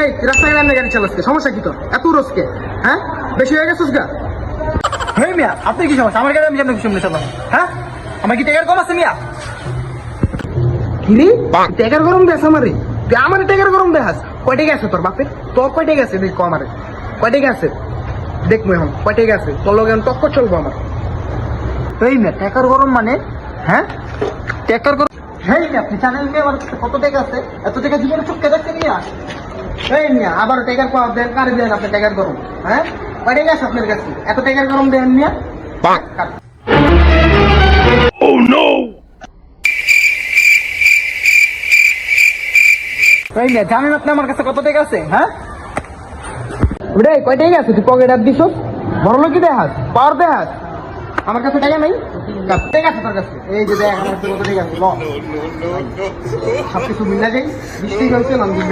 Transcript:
এই রাস্তায় এমনি গাড়ি চালাচ্ছে, সমস্যা কি তোর? এত রোজকে হ্যাঁ বেশি হয়ে গেছিস গা? হেই মিয়া, আপনি কি সমস্যা? আমার গাড়ি আমি কেন সামনে চালাম? হ্যাঁ, আমার কি টাকার কম আছে মিয়া? কিরে টেকার গরম দেশ আমারে, তুই আমার টেকার গরম দেখাস? কয় টাকা আছে তোর বাপের? তোর কয় টাকা আছে দেখ আমারে, কয় টাকা আছে দেখবো এখন কয় টাকা আছে তোর লগে এখন টক্কর চলবো আমার। এই মিয়া, টাকার গরম মানে? হ্যাঁ, টাকার গরম। হেই মিয়া, আপনি জানেন যে আমার কাছে কত টাকা আছে? এত টাকা জীবনে চুপকে দেখতে মিয়া। এই মিয়া আবার টেকার পাওয়া দেন, কারে দেন আপনি টেকার গরম? হ্যাঁ কয় টাকা আছে আপনার কাছে? এত টেকার গরম দেন মিয়া। এই মিয়া, জানেন আপনি আমার কাছে কত টাকা আছে? হ্যাঁ, রে কয় টাকা আছে? তুই পকেট হাত দিস, বড় লোক কি দেখাস, পাওয়ার দেখাস? আমার কাছে টাকা নাই, টাকা আছে তোর কাছে? এই যে দেখ আমার কাছে কত টাকা আছে, ল সবকিছু মিলা যাই, বৃষ্টি হয়েছে নাম দিন